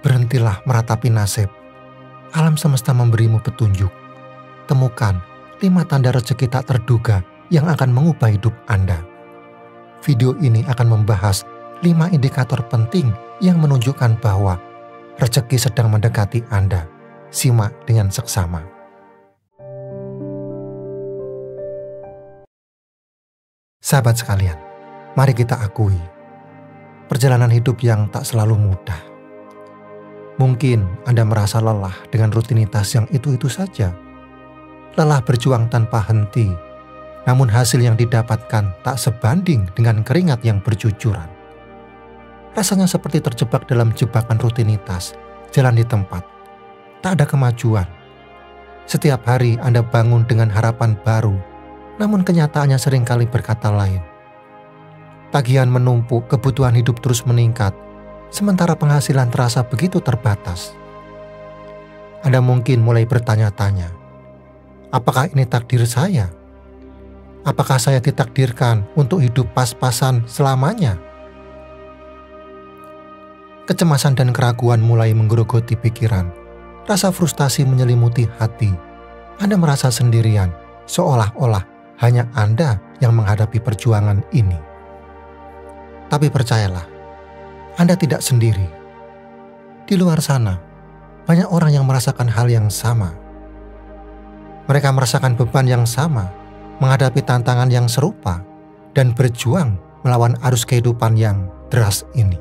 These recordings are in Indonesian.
Berhentilah meratapi nasib. Alam semesta memberimu petunjuk. Temukan 5 tanda rezeki tak terduga yang akan mengubah hidup Anda. Video ini akan membahas 5 indikator penting yang menunjukkan bahwa rezeki sedang mendekati Anda. Simak dengan seksama. Sahabat sekalian, mari kita akui perjalanan hidup yang tak selalu mudah. Mungkin Anda merasa lelah dengan rutinitas yang itu-itu saja. Lelah berjuang tanpa henti, namun hasil yang didapatkan tak sebanding dengan keringat yang bercucuran. Rasanya seperti terjebak dalam jebakan rutinitas, jalan di tempat. Tak ada kemajuan. Setiap hari Anda bangun dengan harapan baru, namun kenyataannya seringkali berkata lain. Tagihan menumpuk, kebutuhan hidup terus meningkat, sementara penghasilan terasa begitu terbatas. Anda mungkin mulai bertanya-tanya, apakah ini takdir saya? Apakah saya ditakdirkan untuk hidup pas-pasan selamanya? Kecemasan dan keraguan mulai menggerogoti pikiran. Rasa frustasi menyelimuti hati. Anda merasa sendirian, seolah-olah hanya Anda yang menghadapi perjuangan ini. Tapi percayalah, Anda tidak sendiri. Di luar sana, banyak orang yang merasakan hal yang sama. Mereka merasakan beban yang sama, menghadapi tantangan yang serupa, dan berjuang melawan arus kehidupan yang deras ini.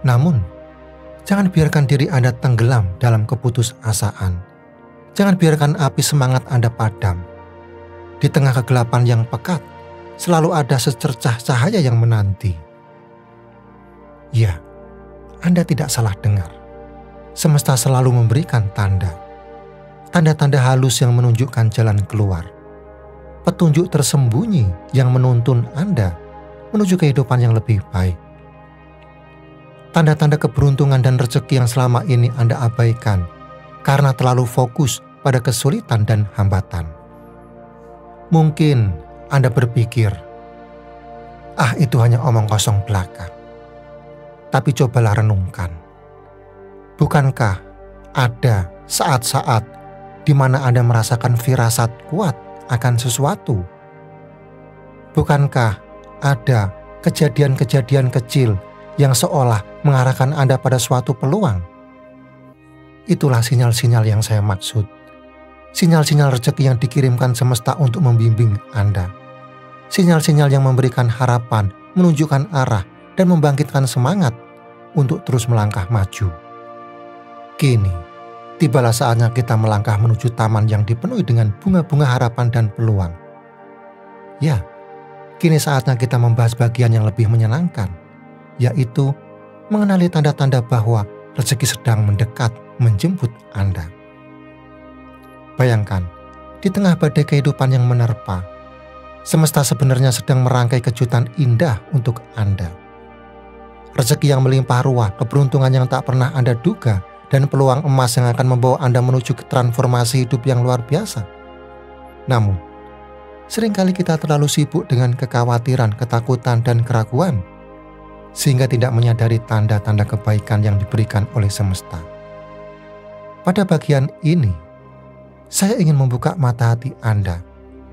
Namun, jangan biarkan diri Anda tenggelam dalam keputusasaan. Jangan biarkan api semangat Anda padam. Di tengah kegelapan yang pekat, selalu ada secercah cahaya yang menanti. Ya, Anda tidak salah dengar. Semesta selalu memberikan tanda. Tanda-tanda halus yang menunjukkan jalan keluar. Petunjuk tersembunyi yang menuntun Anda menuju kehidupan yang lebih baik. Tanda-tanda keberuntungan dan rezeki yang selama ini Anda abaikan karena terlalu fokus pada kesulitan dan hambatan. Mungkin Anda berpikir, itu hanya omong kosong belaka. Tapi cobalah renungkan. Bukankah ada saat-saat di mana Anda merasakan firasat kuat akan sesuatu? Bukankah ada kejadian-kejadian kecil yang seolah mengarahkan Anda pada suatu peluang? Itulah sinyal-sinyal yang saya maksud. Sinyal-sinyal rezeki yang dikirimkan semesta untuk membimbing Anda. Sinyal-sinyal yang memberikan harapan, menunjukkan arah, dan membangkitkan semangat untuk terus melangkah maju. Kini, tibalah saatnya kita melangkah menuju taman yang dipenuhi dengan bunga-bunga harapan dan peluang. Ya, kini saatnya kita membahas bagian yang lebih menyenangkan, yaitu mengenali tanda-tanda bahwa rezeki sedang mendekat menjemput Anda. Bayangkan, di tengah badai kehidupan yang menerpa, semesta sebenarnya sedang merangkai kejutan indah untuk Anda. Rezeki yang melimpah ruah, keberuntungan yang tak pernah Anda duga, dan peluang emas yang akan membawa Anda menuju ke transformasi hidup yang luar biasa. Namun, seringkali kita terlalu sibuk dengan kekhawatiran, ketakutan, dan keraguan, sehingga tidak menyadari tanda-tanda kebaikan yang diberikan oleh semesta. Pada bagian ini, saya ingin membuka mata hati Anda,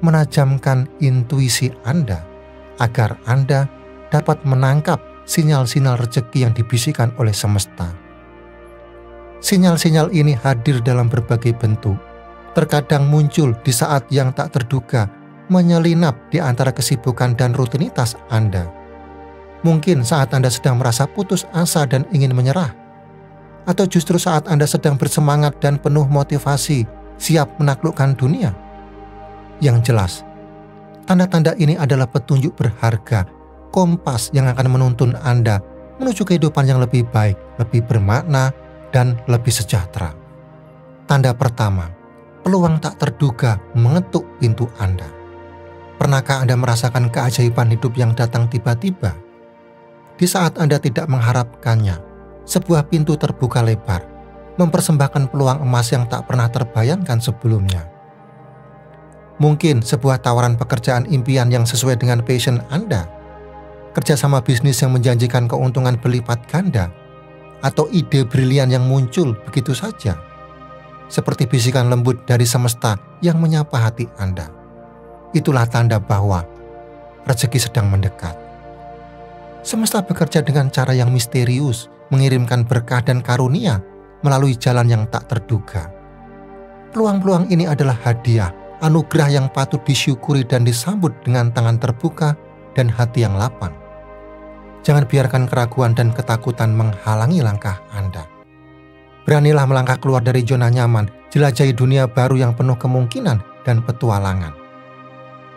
menajamkan intuisi Anda, agar Anda dapat menangkap sinyal-sinyal rezeki yang dibisikkan oleh semesta. Sinyal-sinyal ini hadir dalam berbagai bentuk, terkadang muncul di saat yang tak terduga, menyelinap di antara kesibukan dan rutinitas Anda. Mungkin saat Anda sedang merasa putus asa dan ingin menyerah, atau justru saat Anda sedang bersemangat dan penuh motivasi, siap menaklukkan dunia. Yang jelas, tanda-tanda ini adalah petunjuk berharga, kompas yang akan menuntun Anda menuju kehidupan yang lebih baik, lebih bermakna, dan lebih sejahtera. Tanda pertama, peluang tak terduga mengetuk pintu Anda. Pernahkah Anda merasakan keajaiban hidup yang datang tiba-tiba? Di saat Anda tidak mengharapkannya, sebuah pintu terbuka lebar, mempersembahkan peluang emas yang tak pernah terbayangkan sebelumnya. Mungkin sebuah tawaran pekerjaan impian yang sesuai dengan passion Anda, kerjasama bisnis yang menjanjikan keuntungan berlipat ganda, atau ide brilian yang muncul begitu saja. Seperti bisikan lembut dari semesta yang menyapa hati Anda. Itulah tanda bahwa rezeki sedang mendekat. Semesta bekerja dengan cara yang misterius, mengirimkan berkah dan karunia melalui jalan yang tak terduga. Peluang-peluang ini adalah hadiah, anugerah yang patut disyukuri dan disambut dengan tangan terbuka dan hati yang lapang. Jangan biarkan keraguan dan ketakutan menghalangi langkah Anda. Beranilah melangkah keluar dari zona nyaman, jelajahi dunia baru yang penuh kemungkinan dan petualangan.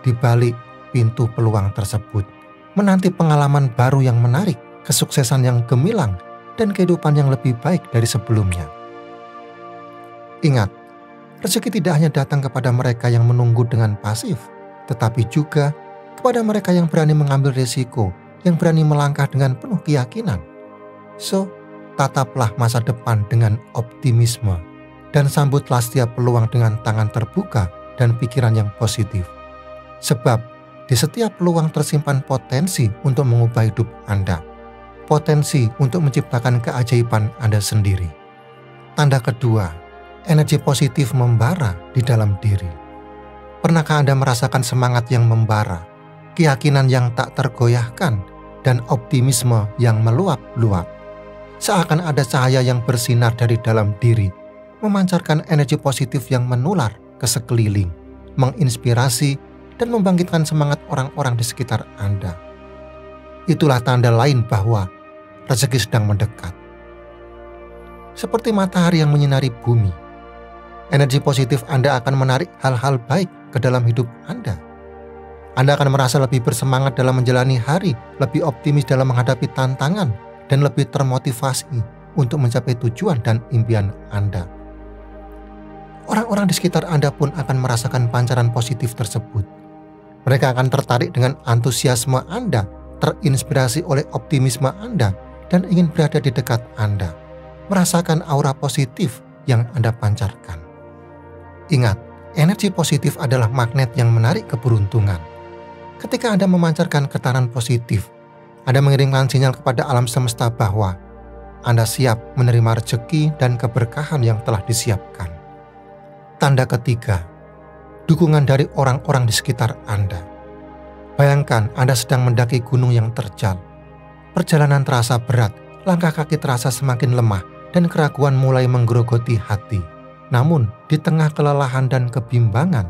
Di balik pintu peluang tersebut, menanti pengalaman baru yang menarik, kesuksesan yang gemilang, dan kehidupan yang lebih baik dari sebelumnya. Ingat, rezeki tidak hanya datang kepada mereka yang menunggu dengan pasif, tetapi juga kepada mereka yang berani mengambil risiko, yang berani melangkah dengan penuh keyakinan. So, tataplah masa depan dengan optimisme, dan sambutlah setiap peluang dengan tangan terbuka dan pikiran yang positif. Sebab, di setiap peluang tersimpan potensi untuk mengubah hidup Anda. Potensi untuk menciptakan keajaiban Anda sendiri. Tanda kedua, energi positif membara di dalam diri. Pernahkah Anda merasakan semangat yang membara, keyakinan yang tak tergoyahkan, dan optimisme yang meluap-luap? Seakan ada cahaya yang bersinar dari dalam diri, memancarkan energi positif yang menular ke sekeliling, menginspirasi, dan membangkitkan semangat orang-orang di sekitar Anda. Itulah tanda lain bahwa rezeki sedang mendekat. Seperti matahari yang menyinari bumi, energi positif Anda akan menarik hal-hal baik ke dalam hidup Anda. Anda akan merasa lebih bersemangat dalam menjalani hari, lebih optimis dalam menghadapi tantangan, dan lebih termotivasi untuk mencapai tujuan dan impian Anda. Orang-orang di sekitar Anda pun akan merasakan pancaran positif tersebut. Mereka akan tertarik dengan antusiasme Anda, terinspirasi oleh optimisme Anda, dan ingin berada di dekat Anda, merasakan aura positif yang Anda pancarkan. Ingat, energi positif adalah magnet yang menarik keberuntungan. Ketika Anda memancarkan getaran positif, Anda mengirimkan sinyal kepada alam semesta bahwa Anda siap menerima rezeki dan keberkahan yang telah disiapkan. Tanda ketiga, dukungan dari orang-orang di sekitar Anda. Bayangkan Anda sedang mendaki gunung yang terjal. Perjalanan terasa berat, langkah kaki terasa semakin lemah, dan keraguan mulai menggerogoti hati. Namun, di tengah kelelahan dan kebimbangan,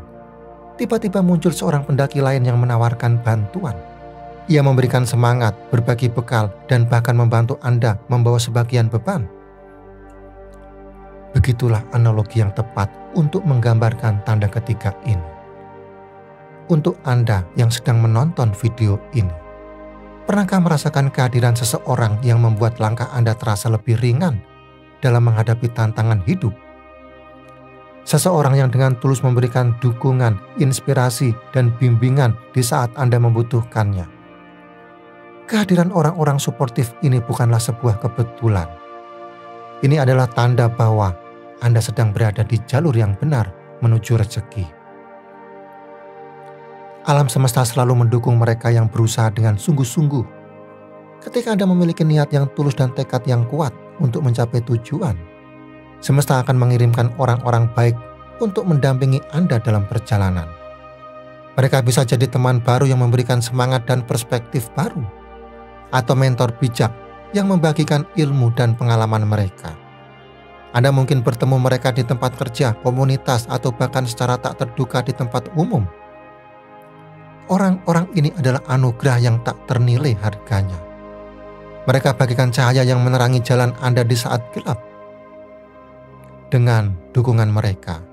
tiba-tiba muncul seorang pendaki lain yang menawarkan bantuan. Ia memberikan semangat, berbagi bekal, dan bahkan membantu Anda membawa sebagian beban. Begitulah analogi yang tepat untuk menggambarkan tanda ketiga ini. Untuk Anda yang sedang menonton video ini, pernahkah merasakan kehadiran seseorang yang membuat langkah Anda terasa lebih ringan dalam menghadapi tantangan hidup? Seseorang yang dengan tulus memberikan dukungan, inspirasi, dan bimbingan di saat Anda membutuhkannya. Kehadiran orang-orang suportif ini bukanlah sebuah kebetulan. Ini adalah tanda bahwa Anda sedang berada di jalur yang benar menuju rezeki. Alam semesta selalu mendukung mereka yang berusaha dengan sungguh-sungguh. Ketika Anda memiliki niat yang tulus dan tekad yang kuat untuk mencapai tujuan, semesta akan mengirimkan orang-orang baik untuk mendampingi Anda dalam perjalanan. Mereka bisa jadi teman baru yang memberikan semangat dan perspektif baru, atau mentor bijak yang membagikan ilmu dan pengalaman mereka. Anda mungkin bertemu mereka di tempat kerja, komunitas, atau bahkan secara tak terduga di tempat umum. Orang-orang ini adalah anugerah yang tak ternilai harganya. Mereka bagikan cahaya yang menerangi jalan Anda di saat gelap. Dengan dukungan mereka,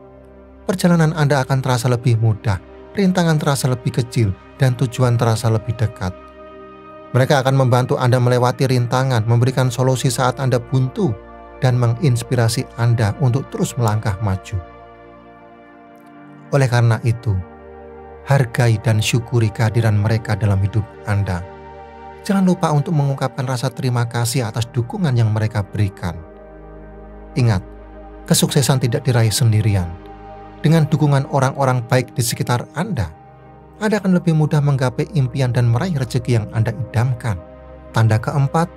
perjalanan Anda akan terasa lebih mudah, rintangan terasa lebih kecil, dan tujuan terasa lebih dekat. Mereka akan membantu Anda melewati rintangan, memberikan solusi saat Anda buntu, dan menginspirasi Anda untuk terus melangkah maju. Oleh karena itu, hargai dan syukuri kehadiran mereka dalam hidup Anda. Jangan lupa untuk mengungkapkan rasa terima kasih atas dukungan yang mereka berikan. Ingat, kesuksesan tidak diraih sendirian. Dengan dukungan orang-orang baik di sekitar Anda akan lebih mudah menggapai impian dan meraih rezeki yang Anda idamkan. Tanda keempat,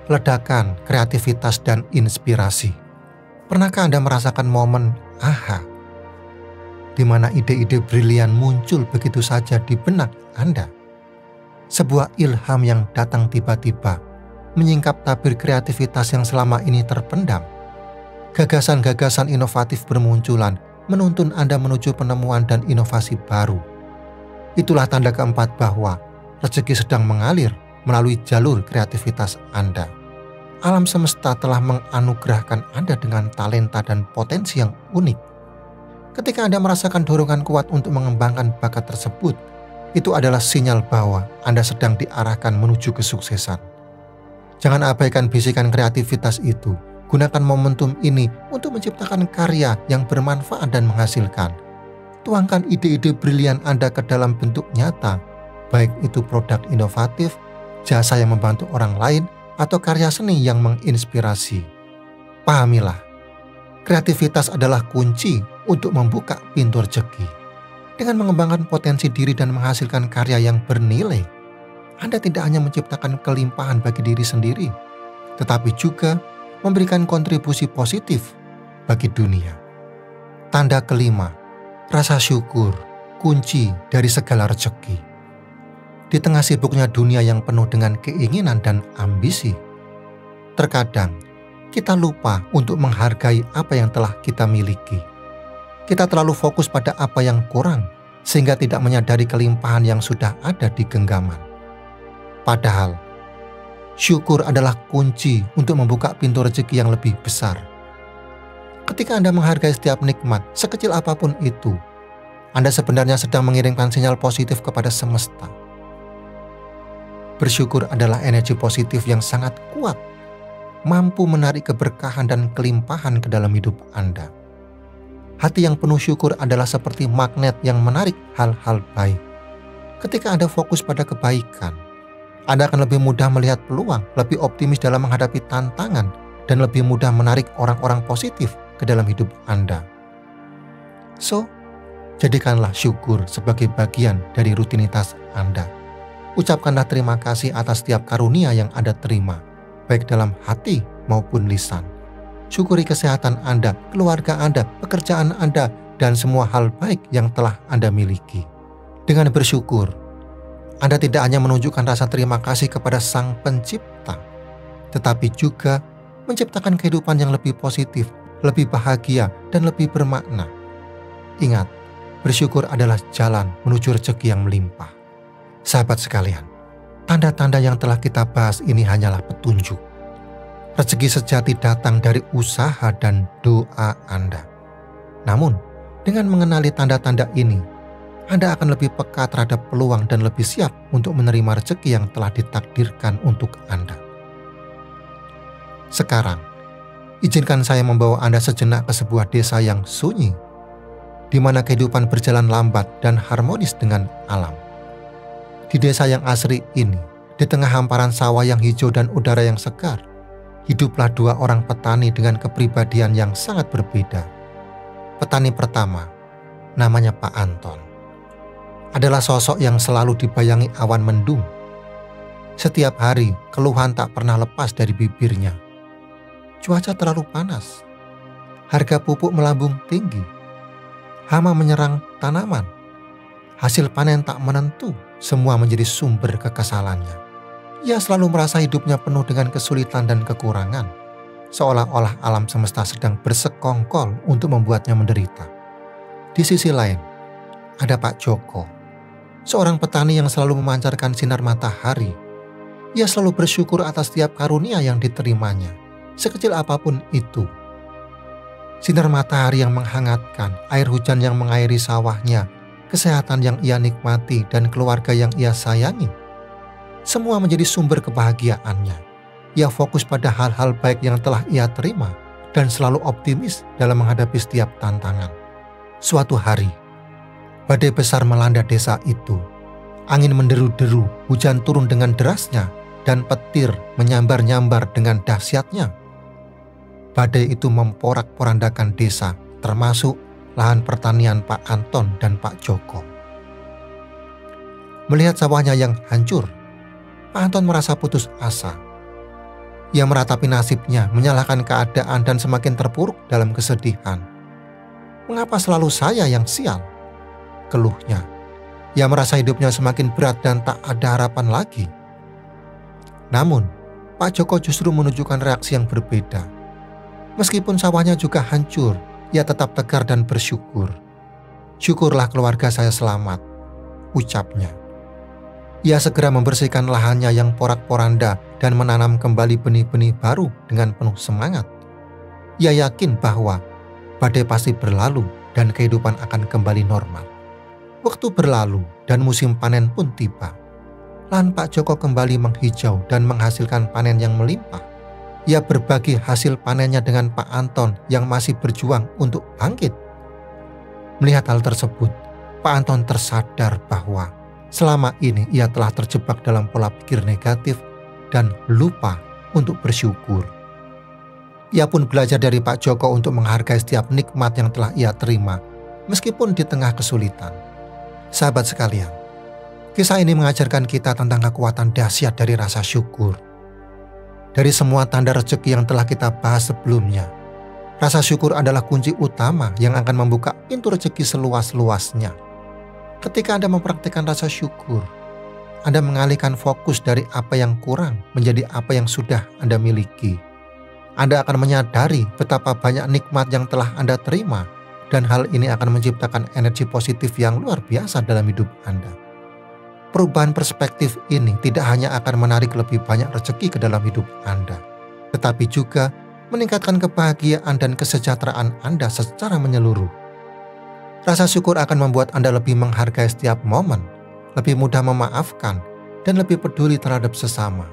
ledakan, kreativitas, dan inspirasi. Pernahkah Anda merasakan momen aha, di mana ide-ide brilian muncul begitu saja di benak Anda? Sebuah ilham yang datang tiba-tiba, menyingkap tabir kreativitas yang selama ini terpendam. Gagasan-gagasan inovatif bermunculan, menuntun Anda menuju penemuan dan inovasi baru. Itulah tanda keempat bahwa rezeki sedang mengalir melalui jalur kreativitas Anda. Alam semesta telah menganugerahkan Anda dengan talenta dan potensi yang unik. Ketika Anda merasakan dorongan kuat untuk mengembangkan bakat tersebut, itu adalah sinyal bahwa Anda sedang diarahkan menuju kesuksesan. Jangan abaikan bisikan kreativitas itu. Gunakan momentum ini untuk menciptakan karya yang bermanfaat dan menghasilkan. Tuangkan ide-ide brilian Anda ke dalam bentuk nyata, baik itu produk inovatif, jasa yang membantu orang lain, atau karya seni yang menginspirasi. Pahamilah, kreativitas adalah kunci untuk membuka pintu rezeki. Dengan mengembangkan potensi diri dan menghasilkan karya yang bernilai, Anda tidak hanya menciptakan kelimpahan bagi diri sendiri, tetapi juga memberikan kontribusi positif bagi dunia. Tanda kelima, rasa syukur, kunci dari segala rezeki. Di tengah sibuknya dunia yang penuh dengan keinginan dan ambisi, terkadang kita lupa untuk menghargai apa yang telah kita miliki. Kita terlalu fokus pada apa yang kurang, sehingga tidak menyadari kelimpahan yang sudah ada di genggaman. Padahal, syukur adalah kunci untuk membuka pintu rezeki yang lebih besar. Ketika Anda menghargai setiap nikmat, sekecil apapun itu, Anda sebenarnya sedang mengirimkan sinyal positif kepada semesta. Bersyukur adalah energi positif yang sangat kuat, mampu menarik keberkahan dan kelimpahan ke dalam hidup Anda. Hati yang penuh syukur adalah seperti magnet yang menarik hal-hal baik. Ketika Anda fokus pada kebaikan, Anda akan lebih mudah melihat peluang, lebih optimis dalam menghadapi tantangan, dan lebih mudah menarik orang-orang positif ke dalam hidup Anda. So, jadikanlah syukur sebagai bagian dari rutinitas Anda. Ucapkanlah terima kasih atas setiap karunia yang Anda terima, baik dalam hati maupun lisan. Syukuri kesehatan Anda, keluarga Anda, pekerjaan Anda, dan semua hal baik yang telah Anda miliki. Dengan bersyukur, Anda tidak hanya menunjukkan rasa terima kasih kepada Sang Pencipta, tetapi juga menciptakan kehidupan yang lebih positif, lebih bahagia, dan lebih bermakna. Ingat, bersyukur adalah jalan menuju rezeki yang melimpah. Sahabat sekalian, tanda-tanda yang telah kita bahas ini hanyalah petunjuk. Rezeki sejati datang dari usaha dan doa Anda. Namun, dengan mengenali tanda-tanda ini, Anda akan lebih peka terhadap peluang dan lebih siap untuk menerima rezeki yang telah ditakdirkan untuk Anda. Sekarang, izinkan saya membawa Anda sejenak ke sebuah desa yang sunyi, di mana kehidupan berjalan lambat dan harmonis dengan alam. Di desa yang asri ini, di tengah hamparan sawah yang hijau dan udara yang segar, hiduplah dua orang petani dengan kepribadian yang sangat berbeda. Petani pertama, namanya Pak Anton, adalah sosok yang selalu dibayangi awan mendung. Setiap hari, keluhan tak pernah lepas dari bibirnya. Cuaca terlalu panas, harga pupuk melambung tinggi, hama menyerang tanaman, hasil panen tak menentu, semua menjadi sumber kekesalannya. Ia selalu merasa hidupnya penuh dengan kesulitan dan kekurangan, seolah-olah alam semesta sedang bersekongkol untuk membuatnya menderita. Di sisi lain, ada Pak Joko, seorang petani yang selalu memancarkan sinar matahari. Ia selalu bersyukur atas setiap karunia yang diterimanya, sekecil apapun itu. Sinar matahari yang menghangatkan, air hujan yang mengairi sawahnya, kesehatan yang ia nikmati, dan keluarga yang ia sayangi. Semua menjadi sumber kebahagiaannya. Ia fokus pada hal-hal baik yang telah ia terima dan selalu optimis dalam menghadapi setiap tantangan. Suatu hari, badai besar melanda desa itu. Angin menderu-deru, hujan turun dengan derasnya, dan petir menyambar-nyambar dengan dahsyatnya. Badai itu memporak-porandakan desa, termasuk lahan pertanian Pak Anton dan Pak Joko. Melihat sawahnya yang hancur, Pak Anton merasa putus asa. Ia meratapi nasibnya, menyalahkan keadaan dan semakin terpuruk dalam kesedihan. Mengapa selalu saya yang sial? Keluhnya. Ia merasa hidupnya semakin berat dan tak ada harapan lagi. Namun, Pak Joko justru menunjukkan reaksi yang berbeda. Meskipun sawahnya juga hancur, ia tetap tegar dan bersyukur. Syukurlah keluarga saya selamat, ucapnya. Ia segera membersihkan lahannya yang porak-poranda dan menanam kembali benih-benih baru dengan penuh semangat. Ia yakin bahwa badai pasti berlalu dan kehidupan akan kembali normal. Waktu berlalu dan musim panen pun tiba. Lahan Pak Joko kembali menghijau dan menghasilkan panen yang melimpah. Ia berbagi hasil panennya dengan Pak Anton yang masih berjuang untuk bangkit. Melihat hal tersebut, Pak Anton tersadar bahwa selama ini ia telah terjebak dalam pola pikir negatif dan lupa untuk bersyukur. Ia pun belajar dari Pak Joko untuk menghargai setiap nikmat yang telah ia terima, meskipun di tengah kesulitan. Sahabat sekalian, kisah ini mengajarkan kita tentang kekuatan dahsyat dari rasa syukur. Dari semua tanda rezeki yang telah kita bahas sebelumnya, rasa syukur adalah kunci utama yang akan membuka pintu rezeki seluas-luasnya. Ketika Anda mempraktikkan rasa syukur, Anda mengalihkan fokus dari apa yang kurang menjadi apa yang sudah Anda miliki. Anda akan menyadari betapa banyak nikmat yang telah Anda terima, dan hal ini akan menciptakan energi positif yang luar biasa dalam hidup Anda. Perubahan perspektif ini tidak hanya akan menarik lebih banyak rezeki ke dalam hidup Anda, tetapi juga meningkatkan kebahagiaan dan kesejahteraan Anda secara menyeluruh. Rasa syukur akan membuat Anda lebih menghargai setiap momen, lebih mudah memaafkan, dan lebih peduli terhadap sesama.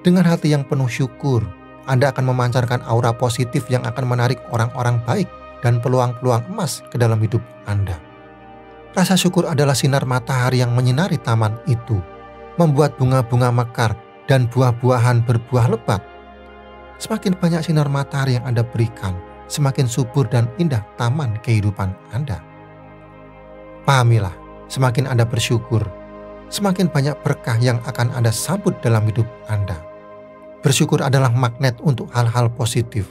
Dengan hati yang penuh syukur, Anda akan memancarkan aura positif yang akan menarik orang-orang baik dan peluang-peluang emas ke dalam hidup Anda. Rasa syukur adalah sinar matahari yang menyinari taman itu, membuat bunga-bunga mekar dan buah-buahan berbuah lebat. Semakin banyak sinar matahari yang Anda berikan, semakin subur dan indah taman kehidupan Anda. Pahamilah, semakin Anda bersyukur, semakin banyak berkah yang akan Anda sambut dalam hidup Anda. Bersyukur adalah magnet untuk hal-hal positif.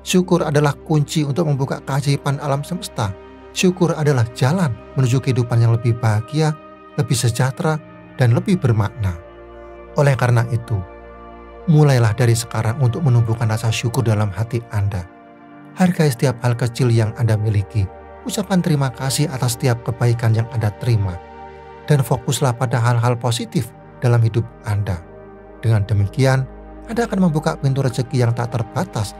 Syukur adalah kunci untuk membuka keajaiban alam semesta. Syukur adalah jalan menuju kehidupan yang lebih bahagia, lebih sejahtera, dan lebih bermakna. Oleh karena itu, mulailah dari sekarang untuk menumbuhkan rasa syukur dalam hati Anda. Hargai setiap hal kecil yang Anda miliki. Ucapkan terima kasih atas setiap kebaikan yang Anda terima. Dan fokuslah pada hal-hal positif dalam hidup Anda. Dengan demikian, Anda akan membuka pintu rezeki yang tak terbatas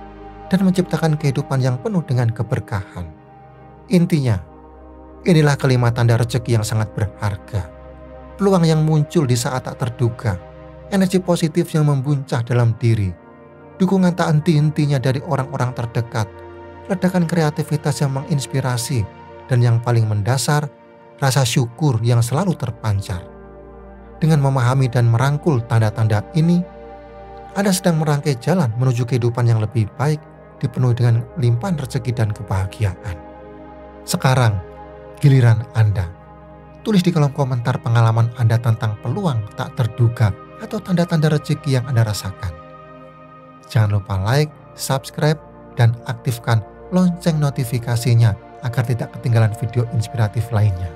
dan menciptakan kehidupan yang penuh dengan keberkahan. Intinya, inilah kelima tanda rezeki yang sangat berharga. Peluang yang muncul di saat tak terduga. Energi positif yang membuncah dalam diri. Dukungan tak henti-hentinya dari orang-orang terdekat. Ledakan kreativitas yang menginspirasi, dan yang paling mendasar, rasa syukur yang selalu terpancar. Dengan memahami dan merangkul tanda-tanda ini, Anda sedang merangkai jalan menuju kehidupan yang lebih baik, dipenuhi dengan limpahan rezeki dan kebahagiaan. Sekarang, giliran Anda. Tulis di kolom komentar pengalaman Anda tentang peluang tak terduga atau tanda-tanda rezeki yang Anda rasakan. Jangan lupa like, subscribe, dan aktifkan lonceng notifikasinya agar tidak ketinggalan video inspiratif lainnya.